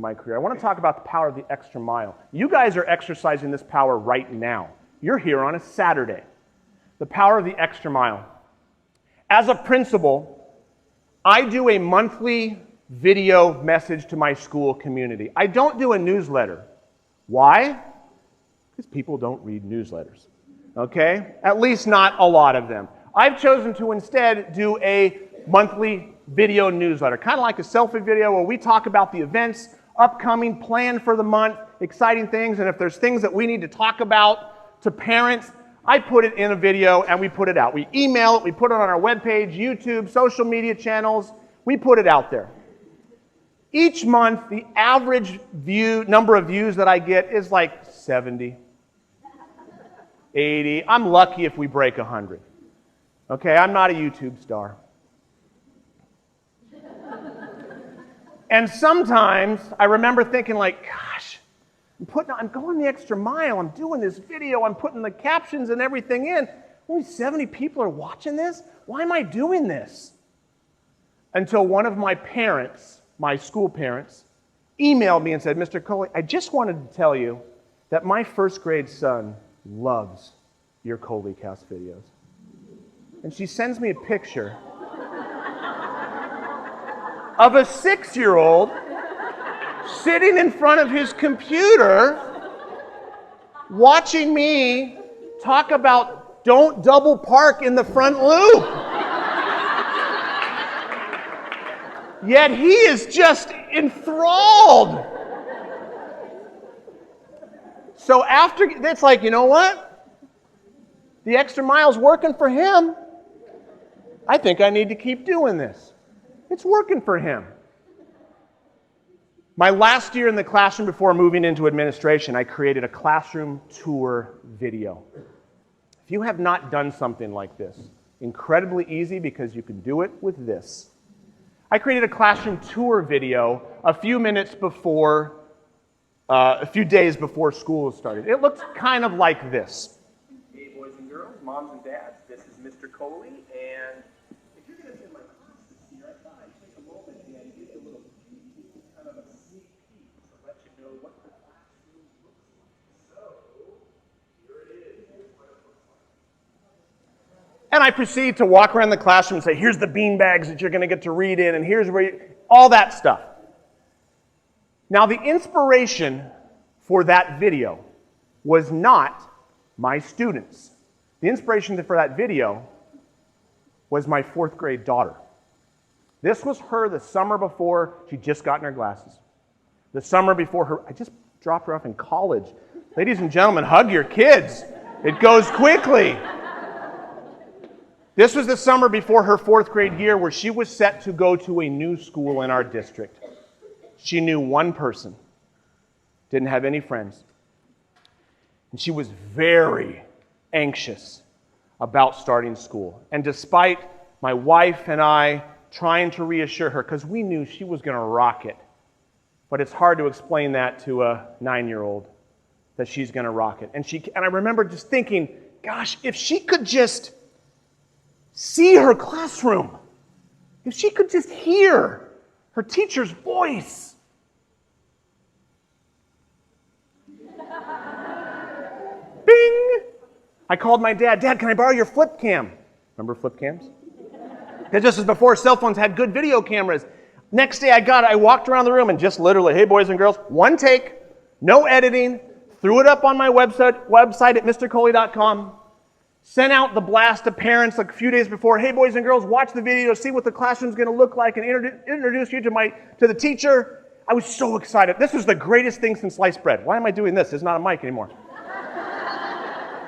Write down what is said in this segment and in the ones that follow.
my career. I want to talk about the power of the extra mile. You guys are exercising this power right now. You're here on a Saturday. The power of the extra mile. As a principal, I do a monthly video message to my school community. I don't do a newsletter. Why? Because people don't read newsletters. Okay? At least not a lot of them. I've chosen to instead do a monthly video newsletter, kind of like a selfie video where we talk about the events, upcoming, plan for the month, exciting things, and if there's things that we need to talk about to parents, I put it in a video and we put it out. We email it, we put it on our webpage, YouTube, social media channels, we put it out there. Each month, the average number of views that I get is like 70, 80. I'm lucky if we break 100. Okay, I'm not a YouTube star. And sometimes I remember thinking like, gosh, I'm going the extra mile. I'm doing this video. I'm putting the captions and everything in. Only 70 people are watching this? Why am I doing this? Until one of my parents, my school parents, emailed me and said, Mr. Coley, I just wanted to tell you that my first grade son loves your Coley Cast videos. And she sends me a picture of a 6-year-old sitting in front of his computer watching me talk about don't double park in the front loop. Yet he is just enthralled. So after, it's like, you know what? The extra mile's working for him. I think I need to keep doing this. It's working for him. My last year in the classroom before moving into administration, I created a classroom tour video. If you have not done something like this, incredibly easy because you can do it with this. I created a classroom tour video a few days before school started. It looks kind of like this. Hey boys and girls, moms and dads, this is Mr. Coley, and if you're going to attend my classes here, I thought I'd take a moment and give you a little kind of a sneak peek to let you know what the classroom looks like. So, here it is. Here's what it looks like. And I proceed to walk around the classroom and say, here's the bean bags that you're going to get to read in, and here's where all that stuff. Now, the inspiration for that video was not my students. The inspiration for that video was my 4th grade daughter. This was her the summer before she'd just gotten her glasses. The summer before I just dropped her off in college. Ladies and gentlemen, hug your kids. It goes quickly. This was the summer before her 4th grade year where she was set to go to a new school in our district. She knew one person, didn't have any friends. And she was very anxious about starting school. And despite my wife and I trying to reassure her, because we knew she was going to rock it, but it's hard to explain that to a 9-year-old, that she's going to rock it. And I remember just thinking, gosh, if she could just see her classroom, if she could just hear her teacher's voice. Bing! I called my dad. Dad, can I borrow your flip cam? Remember flip cams? Because this is before cell phones had good video cameras. Next day I walked around the room and just literally, hey boys and girls, one take, no editing, threw it up on my website at mrcoley.com, sent out the blast to parents like a few days before, hey boys and girls, watch the video, see what the classroom's going to look like, and introduce you to the teacher. I was so excited. This was the greatest thing since sliced bread. Why am I doing this? It's not a mic anymore.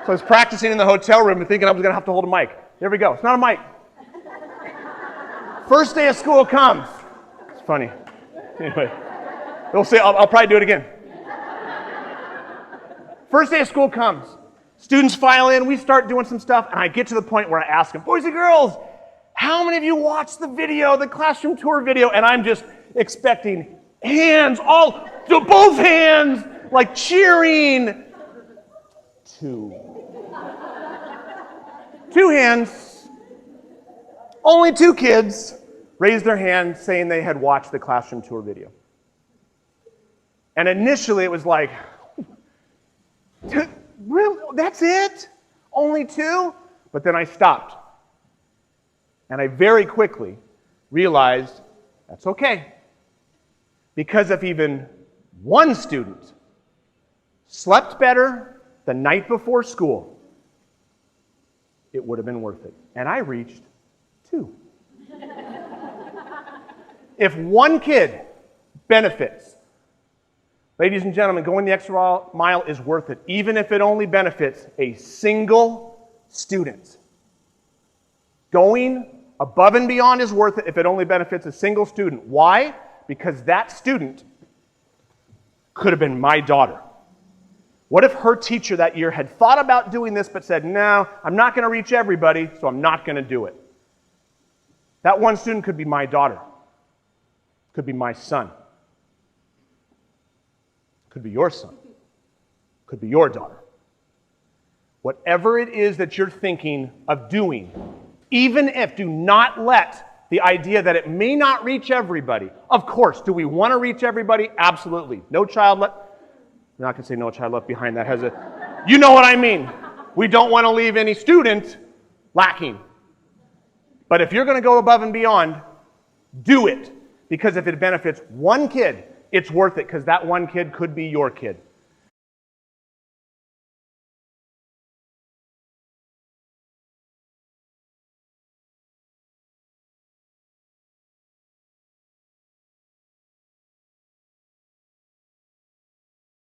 So I was practicing in the hotel room and thinking I was going to have to hold a mic. There we go. It's not a mic. First day of school comes. It's funny. Anyway, they'll say, I'll probably do it again. First day of school comes. Students file in. We start doing some stuff. And I get to the point where I ask them, boys and girls, how many of you watched the video, the classroom tour video? And I'm just expecting hands, both hands, like cheering. 2 hands. Only 2 kids raised their hands saying they had watched the classroom tour video. And initially it was like, really? That's it? Only 2? But then I stopped. And I very quickly realized that's okay. Because if even one student slept better the night before school, it would have been worth it. And I reached 2. If one kid benefits, ladies and gentlemen, going the extra mile is worth it, even if it only benefits a single student. Going above and beyond is worth it if it only benefits a single student. Why? Because that student could have been my daughter. What if her teacher that year had thought about doing this but said, no, I'm not going to reach everybody, so I'm not going to do it? That one student could be my daughter. Could be my son. Could be your son. Could be your daughter. Whatever it is that you're thinking of doing, even if, do not let the idea that it may not reach everybody. Of course, do we want to reach everybody? Absolutely. No child left. I'm not going to say no child left behind. That has a, you know what I mean. We don't want to leave any student lacking. But if you're going to go above and beyond, do it. Because if it benefits one kid, it's worth it because that one kid could be your kid.